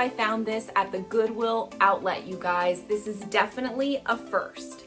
I found this at the Goodwill Outlet, you guys. This is definitely a first.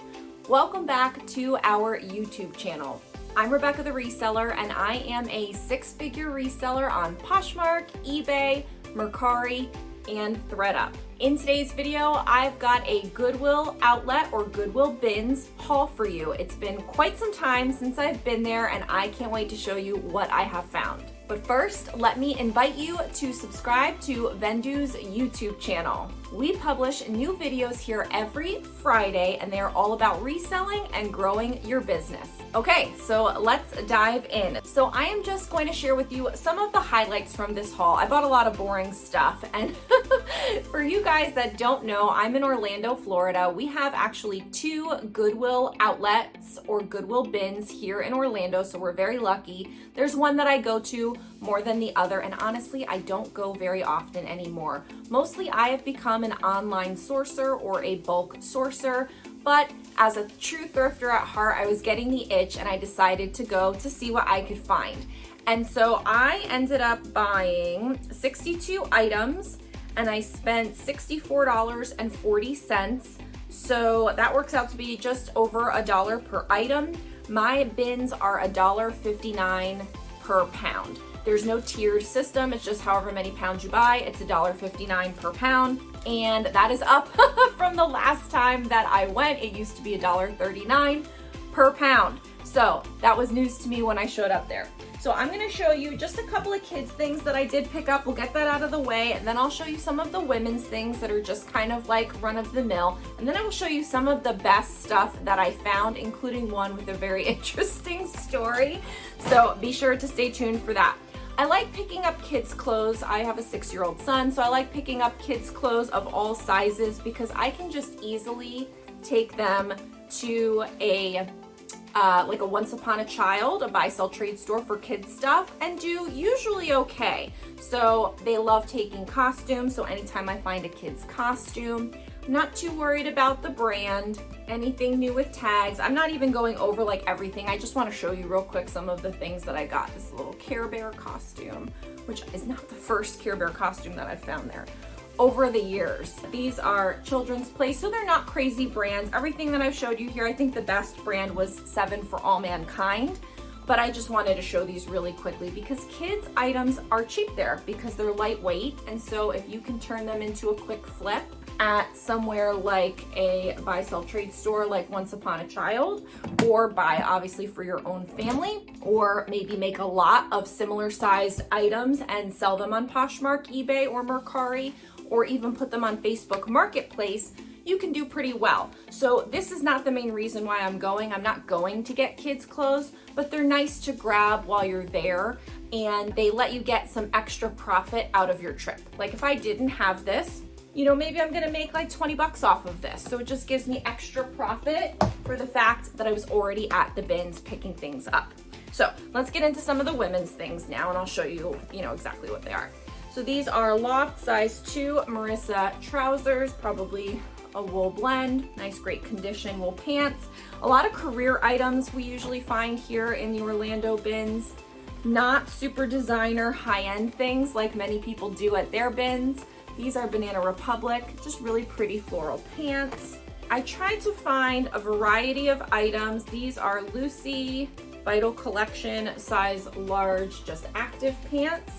Welcome back to our YouTube channel. I'm Rebecca the Reseller, and I am a six-figure reseller on Poshmark, eBay, Mercari, and ThredUp. In today's video, I've got a Goodwill Outlet or Goodwill Bins haul for you. It's been quite some time since I've been there, and I can't wait to show you what I have found. But first, let me invite you to subscribe to Vendoo's YouTube channel. We publish new videos here every Friday, and they are all about reselling and growing your business. Okay, so let's dive in. So I am just going to share with you some of the highlights from this haul. I bought a lot of boring stuff, and for you guys that don't know, I'm in Orlando, Florida. We have actually two Goodwill outlets or Goodwill bins here in Orlando, so we're very lucky. There's one that I go to more than the other, and honestly, I don't go very often anymore. Mostly I have become an online sourcer or a bulk sourcer, but as a true thrifter at heart, I was getting the itch and I decided to go to see what I could find. And so I ended up buying 62 items and I spent $64.40. So that works out to be just over $1 per item. My bins are $1.59 per pound. There's no tiered system. It's just however many pounds you buy. It's $1.59 per pound. And that is up from the last time that I went. It used to be $1.39 per pound. So that was news to me when I showed up there. So I'm gonna show you just a couple of kids things that I did pick up. We'll get that out of the way, and then I'll show you some of the women's things that are just kind of like run of the mill. And then I will show you some of the best stuff that I found, including one with a very interesting story. So be sure to stay tuned for that. I like picking up kids' clothes. I have a 6-year-old son, so I like picking up kids' clothes of all sizes because I can just easily take them to a like a Once Upon a Child, a buy-sell trade store for kids stuff, and do usually okay. So they love taking costumes, so anytime I find a kid's costume, I'm not too worried about the brand, anything new with tags. I'm not even going over like everything. I just want to show you real quick some of the things that I got. This little Care Bear costume, which is not the first Care Bear costume that I've found there over the years. These are Children's Place, so they're not crazy brands. Everything that I've showed you here, I think the best brand was 7 for All Mankind, but I just wanted to show these really quickly because kids' items are cheap there because they're lightweight, and so if you can turn them into a quick flip at somewhere like a buy-sell trade store like Once Upon a Child, or buy obviously for your own family, or maybe make a lot of similar sized items and sell them on Poshmark, eBay, or Mercari, or even put them on Facebook Marketplace, you can do pretty well. So this is not the main reason why I'm going. I'm not going to get kids' clothes, but they're nice to grab while you're there, and they let you get some extra profit out of your trip. Like if I didn't have this, you know, maybe I'm gonna make like 20 bucks off of this. So it just gives me extra profit for the fact that I was already at the bins picking things up. So let's get into some of the women's things now, and I'll show you, exactly what they are. So these are Loft size 2 Marissa trousers, probably a wool blend, nice great condition wool pants. A lot of career items we usually find here in the Orlando bins. Not super designer high-end things like many people do at their bins. These are Banana Republic, just really pretty floral pants. I tried to find a variety of items. These are Lucy Vital Collection size large, just active pants.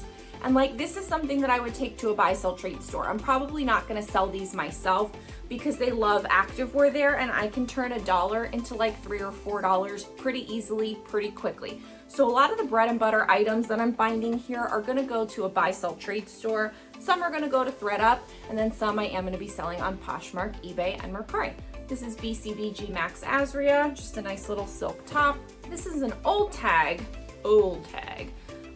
And like, this is something that I would take to a buy-sell trade store. I'm probably not gonna sell these myself because they love activewear there, and I can turn $1 into like $3 or $4 pretty easily, pretty quickly. So a lot of the bread and butter items that I'm finding here are gonna go to a buy-sell trade store. Some are gonna go to ThredUp, and then some I am gonna be selling on Poshmark, eBay, and Mercari. This is BCBG Max Azria, just a nice little silk top. This is an old tag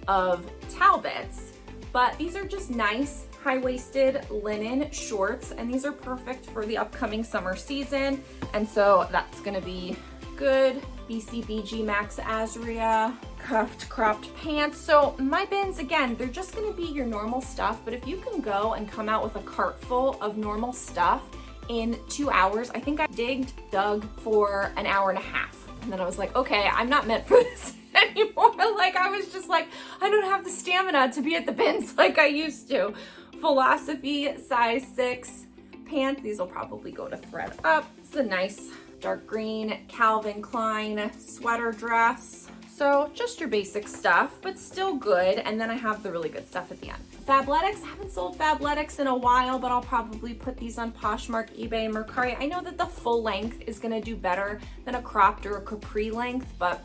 of Talbots, but these are just nice high-waisted linen shorts, and these are perfect for the upcoming summer season, and so that's gonna be good. BCBG Max Azria cuffed cropped pants. So my bins, again, they're just gonna be your normal stuff, but if you can go and come out with a cart full of normal stuff in 2 hours, I think I dug for an hour and a half. And then I was like, okay, I'm not meant for this anymore. Like, I was just like, I don't have the stamina to be at the bins like I used to Philosophy size 6 pants. These will probably go to ThredUp. It's a nice dark green Calvin Klein sweater dress. So just your basic stuff, but still good. And then I have the really good stuff at the end. Fabletics, I haven't sold Fabletics in a while, but I'll probably put these on Poshmark, eBay, and Mercari. I know that the full length is gonna do better than a cropped or a capri length, but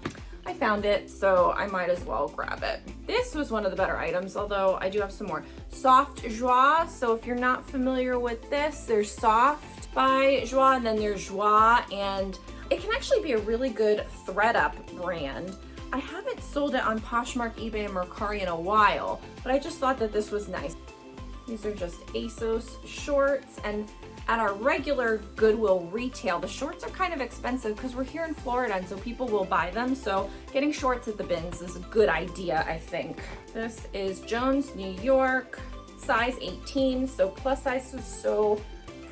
I found it, so I might as well grab it. This was one of the better items, although I do have some more. Soft Joie, so if you're not familiar with this, there's Soft by Joie, and then there's Joie, and it can actually be a really good ThredUp brand. I haven't sold it on Poshmark, eBay, and Mercari in a while, but I just thought that this was nice. These are just Asos shorts, and at our regular Goodwill retail, the shorts are kind of expensive because we're here in Florida and so people will buy them. So getting shorts at the bins is a good idea, I think. This is Jones, New York, size 18. So plus size is so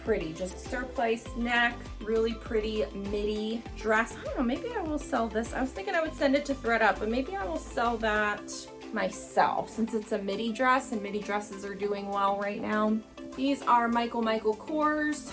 pretty. Just surplice neck, really pretty midi dress. I don't know, maybe I will sell this. I was thinking I would send it to ThredUp, but maybe I will sell that myself since it's a midi dress and midi dresses are doing well right now. These are Michael Kors,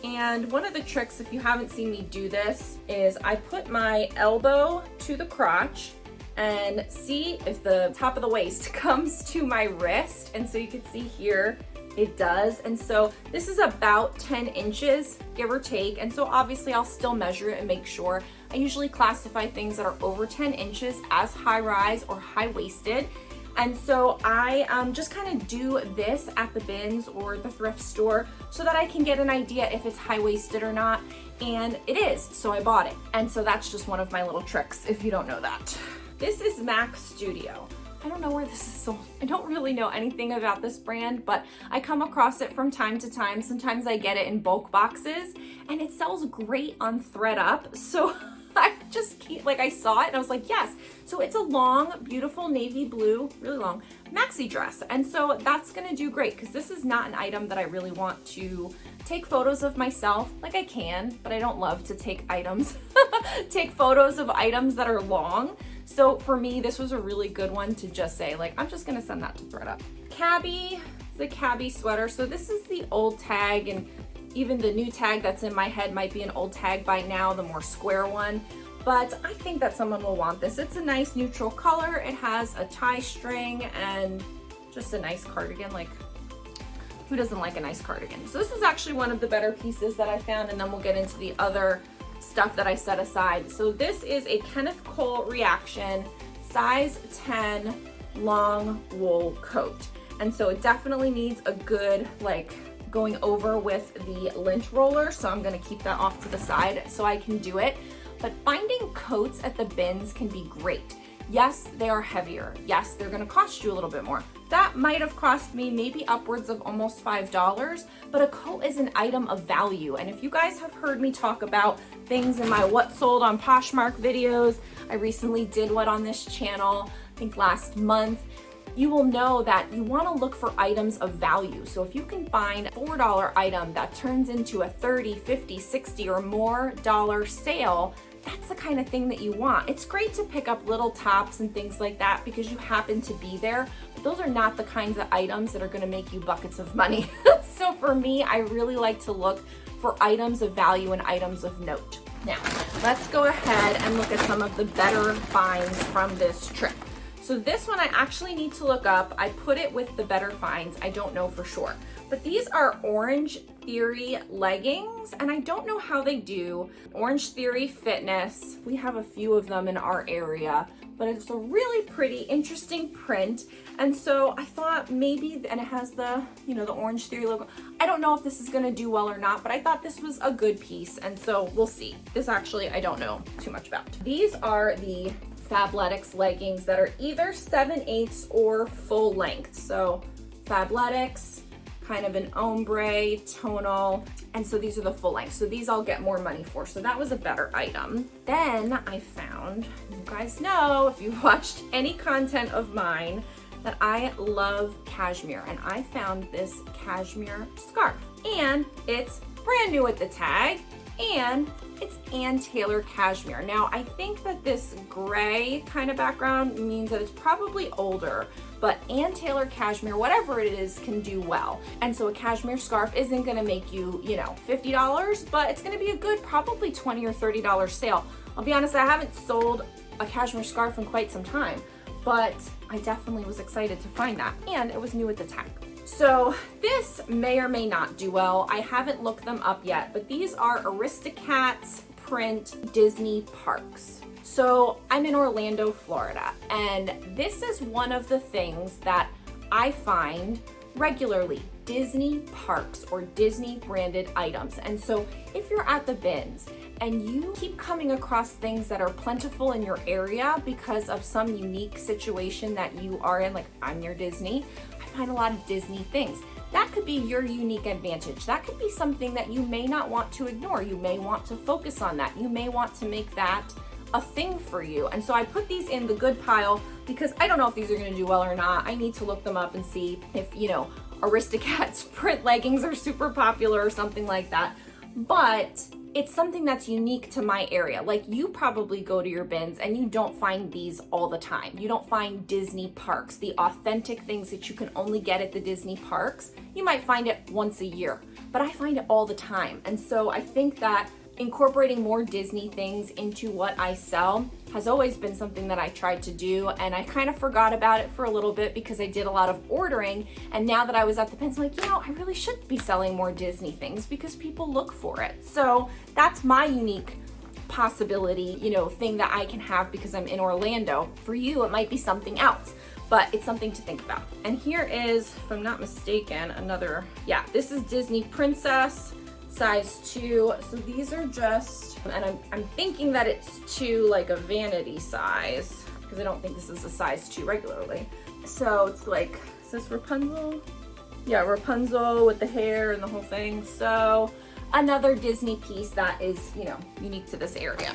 and one of the tricks, if you haven't seen me do this, is I put my elbow to the crotch and see if the top of the waist comes to my wrist, and so you can see here it does. And so this is about 10 inches, give or take, and so obviously I'll still measure it and make sure. I usually classify things that are over 10 inches as high rise or high waisted. And so I just kind of do this at the bins or the thrift store so that I can get an idea if it's high-waisted or not. And it is, so I bought it. And so that's just one of my little tricks if you don't know that. This is Mac Studio. I don't know where this is sold. I don't really know anything about this brand, but I come across it from time to time. Sometimes I get it in bulk boxes and it sells great on ThredUp. So I just keep, like, I saw it and I was like, yes. So it's a long, beautiful navy blue, really long maxi dress. And so that's gonna do great because this is not an item that I really want to take photos of myself. Like I can, but I don't love to take items, take photos of items that are long. So for me, this was a really good one to just say, like, I'm just gonna send that to ThredUp. Cabbie, the Cabbie sweater. So this is the old tag, and even the new tag that's in my head might be an old tag by now, the more square one. But I think that someone will want this. It's a nice neutral color. It has a tie string and just a nice cardigan. Like, who doesn't like a nice cardigan? So this is actually one of the better pieces that I found, and then we'll get into the other stuff that I set aside. So this is a Kenneth Cole Reaction size 10 long wool coat. And so it definitely needs a good, like, going over with the lint roller. So I'm gonna keep that off to the side so I can do it. But finding coats at the bins can be great. Yes, they are heavier. Yes, they're gonna cost you a little bit more. That might have cost me maybe upwards of almost $5, but a coat is an item of value. And if you guys have heard me talk about things in my What Sold on Poshmark videos, I recently did one on this channel, I think last month, you will know that you want to look for items of value. So if you can find a $4 item that turns into a $30, $50, $60 or more dollar sale, that's the kind of thing that you want. It's great to pick up little tops and things like that because you happen to be there, but those are not the kinds of items that are going to make you buckets of money. So for me, I really like to look for items of value and items of note. Now, let's go ahead and look at some of the better finds from this trip. So this one I actually need to look up. I put it with the better finds. I don't know for sure. But these are Orange Theory leggings, and I don't know how they do. Orange Theory Fitness. We have a few of them in our area, but it's a really pretty, interesting print. And so I thought maybe, and it has the, you know, the Orange Theory logo. I don't know if this is gonna do well or not, but I thought this was a good piece, and so we'll see. This actually, I don't know too much about. These are the Fabletics leggings that are either 7/8 or full length. So Fabletics, kind of an ombre tonal, and so these are the full length. So these I'll get more money for. So that was a better item. Then I found, you guys know if you've watched any content of mine, that I love cashmere, and I found this cashmere scarf, and it's brand new at the tag, and It's Taylor Cashmere. Now, I think that this gray kind of background means that it's probably older, but Taylor Cashmere, whatever it is, can do well. And so a cashmere scarf isn't gonna make you, you know, $50, but it's gonna be a good, probably $20 or $30 sale. I'll be honest, I haven't sold a cashmere scarf in quite some time, but I definitely was excited to find that, and it was new at the time. So this may or may not do well. I haven't looked them up yet, but these are Aristocats print Disney parks. So I'm in Orlando, Florida, and this is one of the things that I find regularly, Disney parks or Disney branded items. And so if you're at the bins and you keep coming across things that are plentiful in your area because of some unique situation that you are in, like I'm near Disney, I find a lot of Disney things. That could be your unique advantage. That could be something that you may not want to ignore. You may want to focus on that. You may want to make that a thing for you. And so I put these in the good pile because I don't know if these are gonna do well or not. I need to look them up and see if, you know, Aristocats print leggings are super popular or something like that. But it's something that's unique to my area. Like, you probably go to your bins and you don't find these all the time. You don't find Disney parks, the authentic things that you can only get at the Disney parks. You might find it once a year, but I find it all the time. And so I think that incorporating more Disney things into what I sell has always been something that I tried to do, and I kind of forgot about it for a little bit because I did a lot of ordering, and now that I was at the pins, I'm like, you know, I really should be selling more Disney things because people look for it. So that's my unique possibility, you know, thing that I can have because I'm in Orlando. For you, it might be something else, but it's something to think about. And here is, if I'm not mistaken, another, yeah, this is Disney Princess, size 2. So these are just, and I'm thinking that it's 2, like a vanity size, because I don't think this is a size 2 regularly. So it's like, is this Rapunzel? Yeah, Rapunzel with the hair and the whole thing. So another Disney piece that is, you know, unique to this area.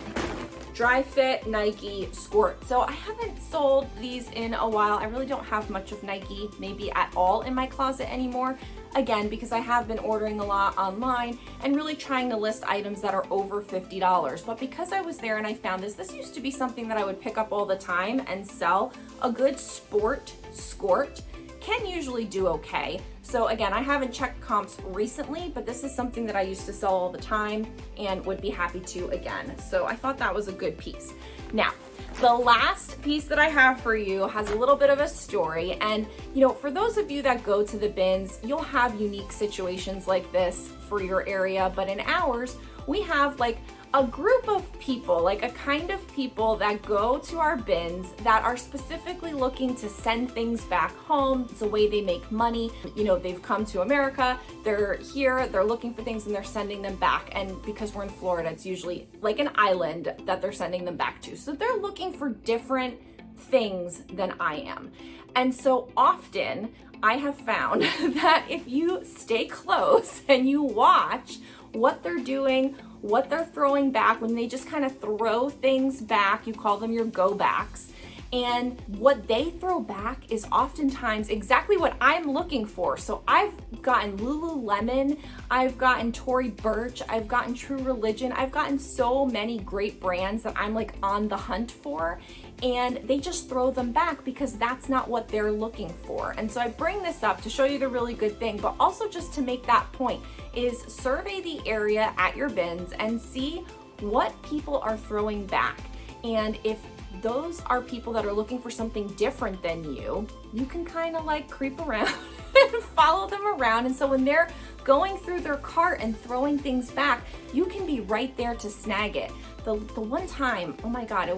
Dry fit Nike Squirt. So I haven't sold these in a while. I really don't have much of Nike, maybe at all, in my closet anymore. Again, because I have been ordering a lot online and really trying to list items that are over $50. But because I was there and I found this used to be something that I would pick up all the time and sell. A good sport skort can usually do okay. So again, I haven't checked comps recently, but this is something that I used to sell all the time and would be happy to again. So I thought that was a good piece. Now, the last piece that I have for you has a little bit of a story. And, you know, for those of you that go to the bins, you'll have unique situations like this for your area. But in ours, we have like a group of people, like a kind of people that go to our bins that are specifically looking to send things back home. It's a way they make money. You know, they've come to America, they're here, they're looking for things and they're sending them back. And because we're in Florida, it's usually like an island that they're sending them back to. So they're looking for different things than I am. And so often I have found that if you stay close and you watch what they're doing, what they're throwing back, when they just kind of throw things back, you call them your go backs. And what they throw back is oftentimes exactly what I'm looking for. So I've gotten Lululemon, I've gotten Tory Burch, I've gotten True Religion, I've gotten so many great brands that I'm like on the hunt for, and they just throw them back because that's not what they're looking for. And so I bring this up to show you the really good thing, but also just to make that point is survey the area at your bins and see what people are throwing back. And if those are people that are looking for something different than you can kind of like creep around and follow them around. And so when they're going through their cart and throwing things back, you can be right there to snag it. The one time, oh my God,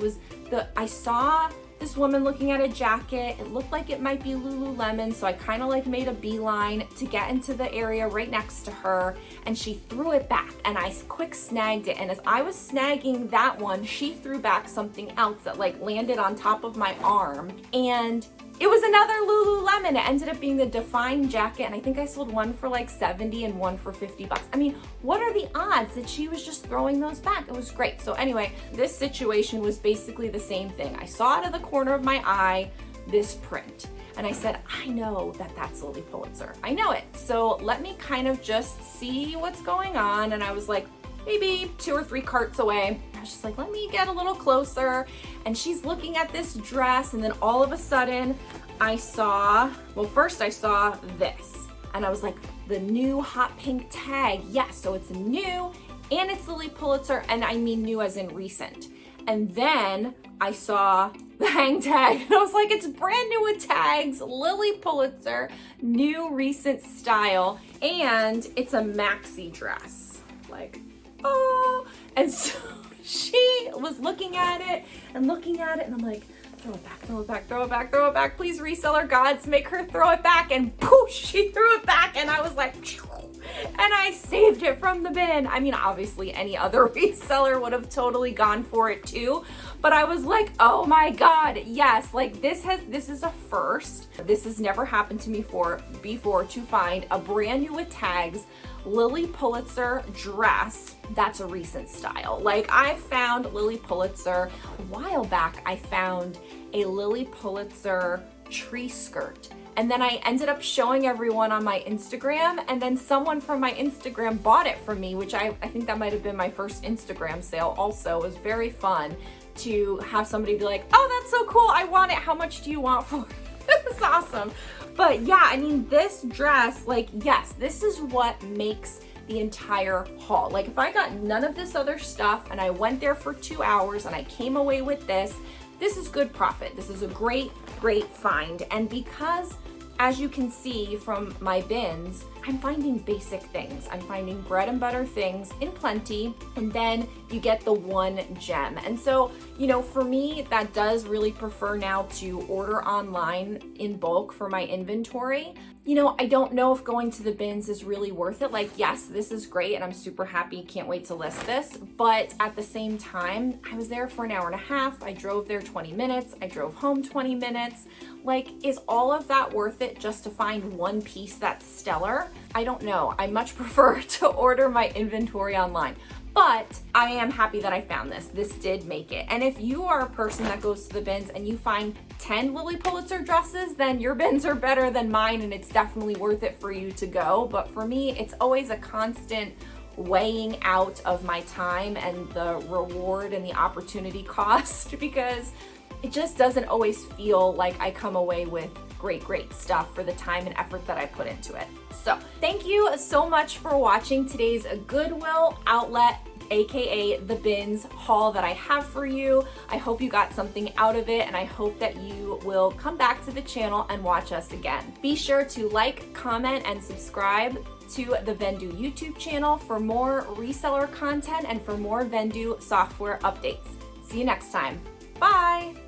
I saw this woman looking at a jacket. It looked like it might be Lululemon, so I kind of like made a beeline to get into the area right next to her, and she threw it back and I quick snagged it. And as I was snagging that one, she threw back something else that like landed on top of my arm, and it was another Lululemon. It ended up being the Define jacket, and I think I sold one for like 70 and one for 50 bucks. I mean, what are the odds that she was just throwing those back? It was great. So anyway, this situation was basically the same thing. I saw out of the corner of my eye this print, and I said, I know that that's Lily Pulitzer. I know it. So let me kind of just see what's going on. And I was like, maybe 2 or 3 carts away. I was just like, let me get a little closer. And she's looking at this dress, and then all of a sudden I saw, well, first I saw this, and I was like, the new hot pink tag. Yes, so it's new and it's Lily Pulitzer, and I mean new as in recent. And then I saw the hang tag, and I was like, it's brand new with tags, Lily Pulitzer, new recent style, and it's a maxi dress. Like, oh, and so she was looking at it, and I'm like, throw it back, throw it back, throw it back, throw it back. Please, reseller gods, make her throw it back. And poof, she threw it back, and I was like, and I saved it from the bin. I mean, obviously any other reseller would have totally gone for it too, but I was like, oh my God, yes, like this is a first. This has never happened to me before to find a brand new with tags Lily Pulitzer dress that's a recent style. Like, I found Lily Pulitzer a while back. I found a Lily Pulitzer tree skirt, and then I ended up showing everyone on my Instagram, and then someone from my Instagram bought it from me, which I think that might have been my first Instagram sale also. It was very fun to have somebody be like, oh, that's so cool, I want it, how much do you want for it? It was awesome. But yeah, I mean, this dress, like, yes, this is what makes the entire haul. Like, if I got none of this other stuff and I went there for 2 hours and I came away with this is good profit. This is a great, great find. And because, as you can see from my bins, I'm finding basic things. I'm finding bread and butter things in plenty, and then you get the one gem. And so, you know, for me, that does really prefer now to order online in bulk for my inventory. You know, I don't know if going to the bins is really worth it. Like, yes, this is great and I'm super happy, can't wait to list this. But at the same time, I was there for an hour and a half. I drove there 20 minutes. I drove home 20 minutes. Like, is all of that worth it just to find one piece that's stellar? I don't know. I much prefer to order my inventory online. But I am happy that I found this. This did make it. And if you are a person that goes to the bins and you find 10 Lily Pulitzer dresses, then your bins are better than mine, and it's definitely worth it for you to go. But for me, it's always a constant weighing out of my time and the reward and the opportunity cost, because it just doesn't always feel like I come away with great stuff for the time and effort that I put into it. So thank you so much for watching today's Goodwill Outlet, aka the bins haul that I have for you. I hope you got something out of it, and I hope that you will come back to the channel and watch us again. Be sure to like, comment, and subscribe to the Vendoo YouTube channel for more reseller content and for more Vendoo software updates. See you next time. Bye!